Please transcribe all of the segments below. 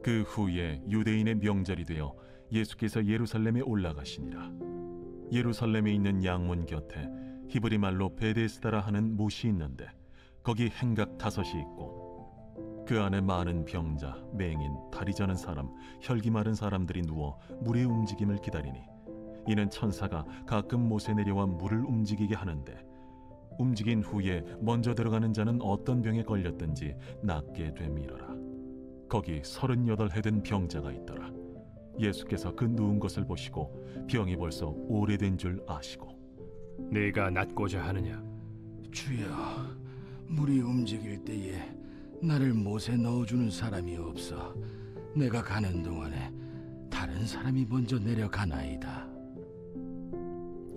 그 후에 유대인의 명절이 되어 예수께서 예루살렘에 올라가시니라. 예루살렘에 있는 양문 곁에 히브리 말로 베데스다라 하는 못이 있는데 거기 행각 5이 있고 그 안에 많은 병자, 맹인, 다리 저는 사람, 혈기 마른 사람들이 누워 물의 움직임을 기다리니 이는 천사가 가끔 못에 내려와 물을 움직이게 하는데 움직인 후에 먼저 들어가는 자는 어떤 병에 걸렸든지 낫게 됨이러라. 거기 38해 된 병자가 있더라. 예수께서 그 누운 것을 보시고 병이 벌써 오래된 줄 아시고 네가 낫고자 하느냐? 주여, 물이 움직일 때에 나를 못에 넣어주는 사람이 없어 내가 가는 동안에 다른 사람이 먼저 내려가나이다.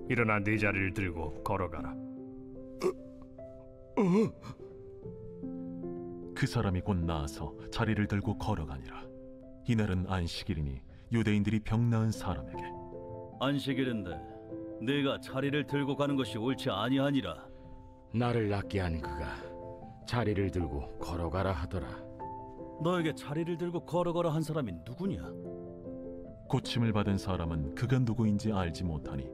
일어나 네 자리를 들고 걸어가라. 그 사람이 곧 나아서 자리를 들고 걸어가니라. 이날은 안식일이니 유대인들이 병 나은 사람에게 안식일인데 네가 자리를 들고 가는 것이 옳지 아니하니라. 나를 낫게 한 그가 자리를 들고 걸어가라 하더라. 너에게 자리를 들고 걸어가라 한 사람이 누구냐? 고침을 받은 사람은 그가 누구인지 알지 못하니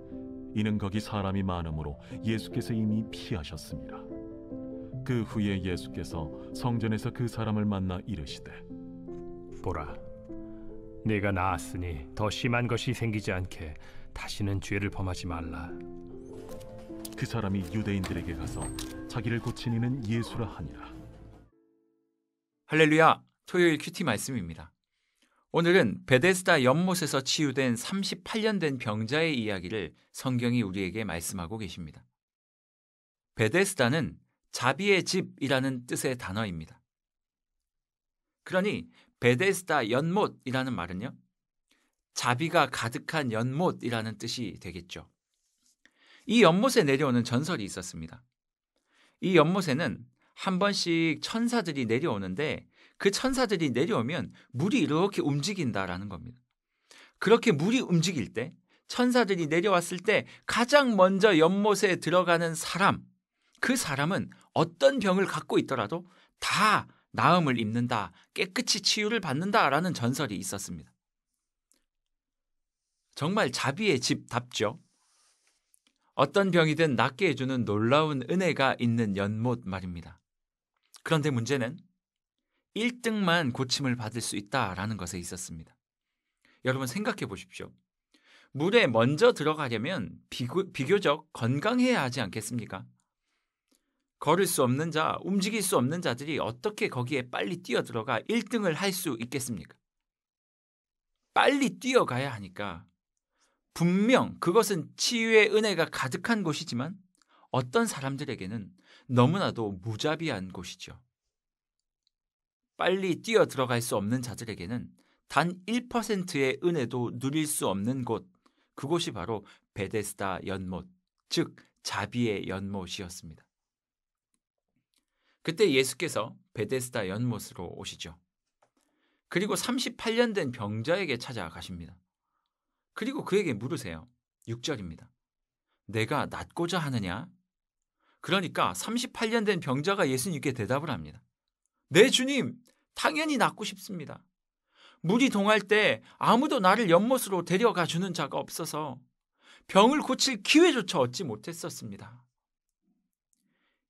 이는 거기 사람이 많으므로 예수께서 이미 피하셨습니다. 그 후에 예수께서 성전에서 그 사람을 만나 이르시되 보라, 네가 나았으니 더 심한 것이 생기지 않게 다시는 죄를 범하지 말라. 그 사람이 유대인들에게 가서 자기를 고친 이는 예수라 하니라. 할렐루야, 토요일 큐티 말씀입니다. 오늘은 베데스다 연못에서 치유된 38년 된 병자의 이야기를 성경이 우리에게 말씀하고 계십니다. 베데스다는 자비의 집이라는 뜻의 단어입니다. 그러니 베데스다 연못이라는 말은요, 자비가 가득한 연못이라는 뜻이 되겠죠. 이 연못에 내려오는 전설이 있었습니다. 이 연못에는 한 번씩 천사들이 내려오는데 그 천사들이 내려오면 물이 이렇게 움직인다라는 겁니다. 그렇게 물이 움직일 때, 천사들이 내려왔을 때 가장 먼저 연못에 들어가는 사람, 그 사람은 어떤 병을 갖고 있더라도 다 나음을 입는다, 깨끗이 치유를 받는다라는 전설이 있었습니다. 정말 자비의 집답죠. 어떤 병이든 낫게 해주는 놀라운 은혜가 있는 연못 말입니다. 그런데 문제는 1등만 고침을 받을 수 있다라는 것에 있었습니다. 여러분 생각해 보십시오. 물에 먼저 들어가려면 비교적 건강해야 하지 않겠습니까? 걸을 수 없는 자, 움직일 수 없는 자들이 어떻게 거기에 빨리 뛰어들어가 1등을 할 수 있겠습니까? 빨리 뛰어가야 하니까 분명 그것은 치유의 은혜가 가득한 곳이지만 어떤 사람들에게는 너무나도 무자비한 곳이죠. 빨리 뛰어들어갈 수 없는 자들에게는 단 1%의 은혜도 누릴 수 없는 곳, 그곳이 바로 베데스다 연못, 즉 자비의 연못이었습니다. 그때 예수께서 베데스다 연못으로 오시죠. 그리고 38년 된 병자에게 찾아가십니다. 그리고 그에게 물으세요. 6절입니다. 내가 낫고자 하느냐? 그러니까 38년 된 병자가 예수님께 대답을 합니다. 네, 주님, 당연히 낫고 싶습니다. 물이 동할 때 아무도 나를 연못으로 데려가 주는 자가 없어서 병을 고칠 기회조차 얻지 못했었습니다.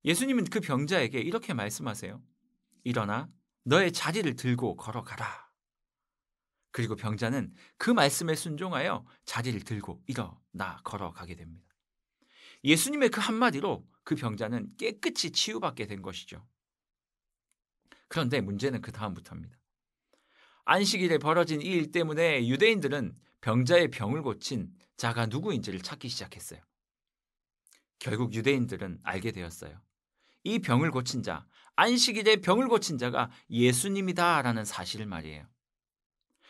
예수님은 그 병자에게 이렇게 말씀하세요. 일어나 너의 자리를 들고 걸어가라. 그리고 병자는 그 말씀에 순종하여 자리를 들고 일어나 걸어가게 됩니다. 예수님의 그 한마디로 그 병자는 깨끗이 치유받게 된 것이죠. 그런데 문제는 그 다음부터입니다. 안식일에 벌어진 이 일 때문에 유대인들은 병자의 병을 고친 자가 누구인지를 찾기 시작했어요. 결국 유대인들은 알게 되었어요. 이 병을 고친 자, 안식일에 병을 고친 자가 예수님이다라는 사실을 말이에요.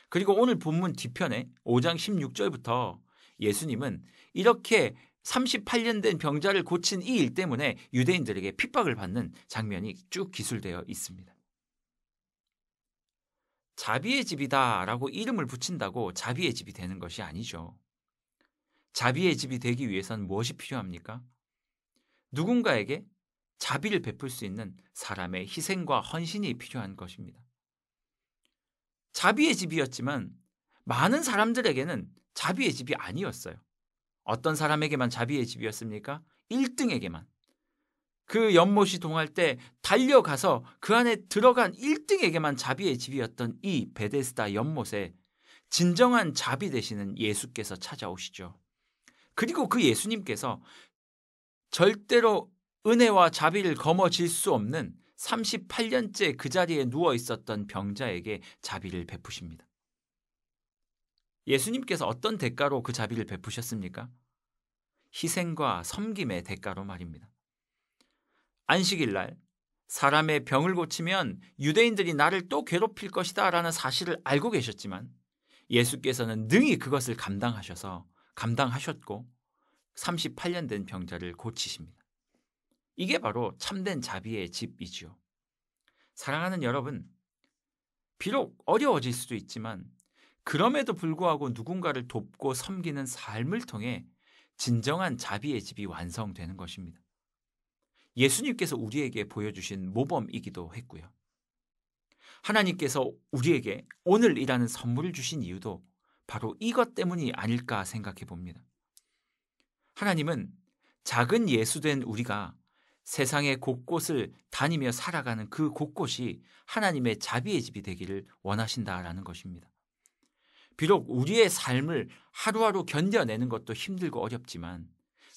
그리고 오늘 본문 뒤편에 5장 16절부터 예수님은 이렇게 38년 된 병자를 고친 이 일 때문에 유대인들에게 핍박을 받는 장면이 쭉 기술되어 있습니다. 자비의 집이다라고 이름을 붙인다고 자비의 집이 되는 것이 아니죠. 자비의 집이 되기 위해서는 무엇이 필요합니까? 누군가에게 자비를 베풀 수 있는 사람의 희생과 헌신이 필요한 것입니다. 자비의 집이었지만 많은 사람들에게는 자비의 집이 아니었어요. 어떤 사람에게만 자비의 집이었습니까? 1등에게만. 그 연못이 동할 때 달려가서 그 안에 들어간 1등에게만 자비의 집이었던 이 베데스다 연못에 진정한 자비 되시는 예수께서 찾아오시죠. 그리고 그 예수님께서 절대로 은혜와 자비를 거머쥘 수 없는 38년째 그 자리에 누워 있었던 병자에게 자비를 베푸십니다. 예수님께서 어떤 대가로 그 자비를 베푸셨습니까? 희생과 섬김의 대가로 말입니다. 안식일 날 사람의 병을 고치면 유대인들이 나를 또 괴롭힐 것이다 라는 사실을 알고 계셨지만 예수께서는 능히 그것을 감당하셨고 38년 된 병자를 고치십니다. 이게 바로 참된 자비의 집이지요. 사랑하는 여러분, 비록 어려워질 수도 있지만 그럼에도 불구하고 누군가를 돕고 섬기는 삶을 통해 진정한 자비의 집이 완성되는 것입니다. 예수님께서 우리에게 보여주신 모범이기도 했고요. 하나님께서 우리에게 오늘이라는 선물을 주신 이유도 바로 이것 때문이 아닐까 생각해 봅니다. 하나님은 작은 예수된 우리가 세상의 곳곳을 다니며 살아가는 그 곳곳이 하나님의 자비의 집이 되기를 원하신다라는 것입니다. 비록 우리의 삶을 하루하루 견뎌내는 것도 힘들고 어렵지만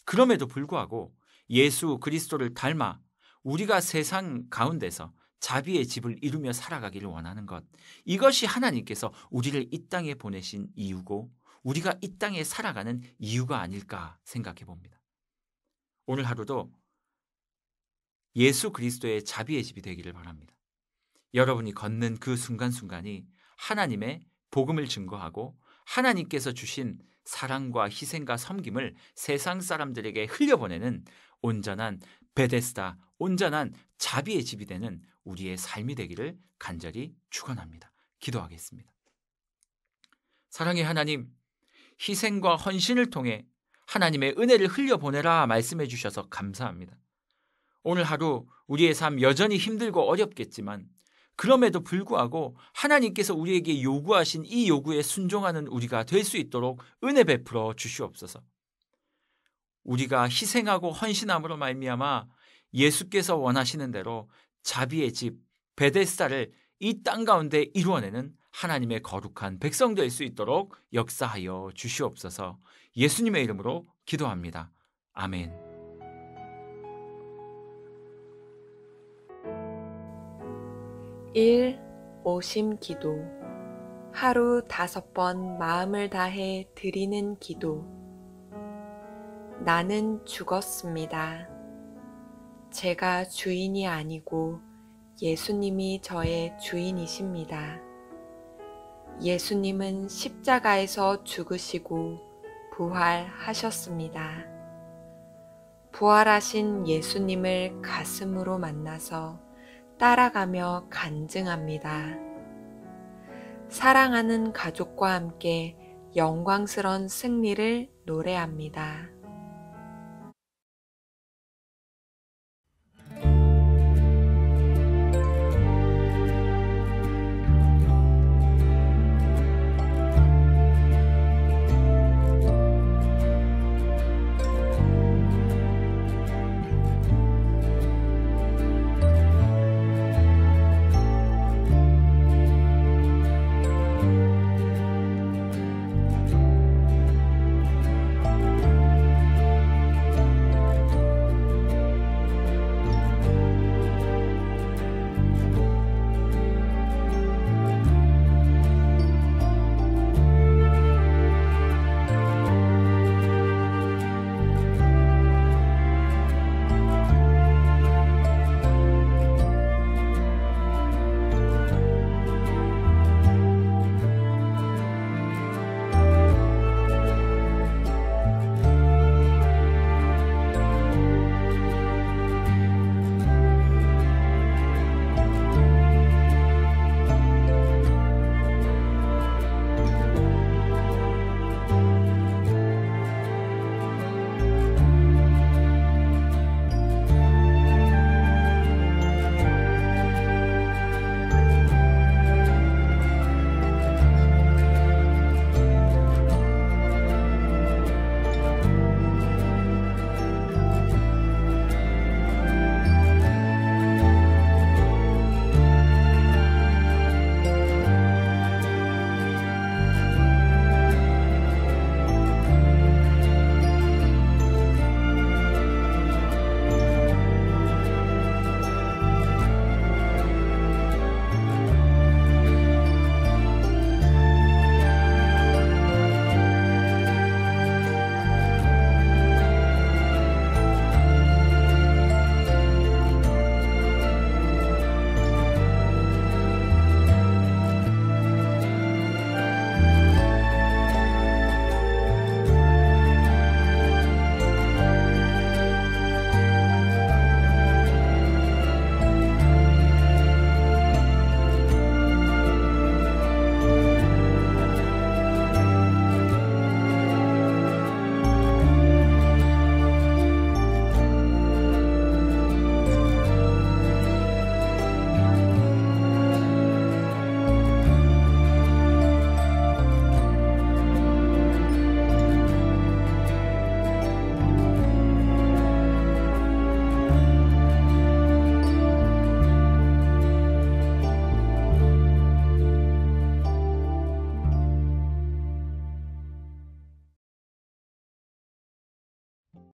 그럼에도 불구하고 예수 그리스도를 닮아 우리가 세상 가운데서 자비의 집을 이루며 살아가기를 원하는 것, 이것이 하나님께서 우리를 이 땅에 보내신 이유고 우리가 이 땅에 살아가는 이유가 아닐까 생각해 봅니다. 오늘 하루도 예수 그리스도의 자비의 집이 되기를 바랍니다. 여러분이 걷는 그 순간순간이 하나님의 복음을 증거하고 하나님께서 주신 사랑과 희생과 섬김을 세상 사람들에게 흘려보내는 온전한 베데스다, 온전한 자비의 집이 되는 우리의 삶이 되기를 간절히 축원합니다. 기도하겠습니다. 사랑의 하나님, 희생과 헌신을 통해 하나님의 은혜를 흘려보내라 말씀해 주셔서 감사합니다. 오늘 하루 우리의 삶 여전히 힘들고 어렵겠지만 그럼에도 불구하고 하나님께서 우리에게 요구하신 이 요구에 순종하는 우리가 될 수 있도록 은혜 베풀어 주시옵소서. 우리가 희생하고 헌신함으로 말미암아 예수께서 원하시는 대로 자비의 집 베데스다를 이 땅 가운데 이루어내는 하나님의 거룩한 백성 될 수 있도록 역사하여 주시옵소서. 예수님의 이름으로 기도합니다. 아멘. 오심 기도. 하루 5번 마음을 다해 드리는 기도. 나는 죽었습니다. 제가 주인이 아니고 예수님이 저의 주인이십니다. 예수님은 십자가에서 죽으시고 부활하셨습니다. 부활하신 예수님을 가슴으로 만나서 따라가며 간증합니다. 사랑하는 가족과 함께 영광스러운 승리를 노래합니다.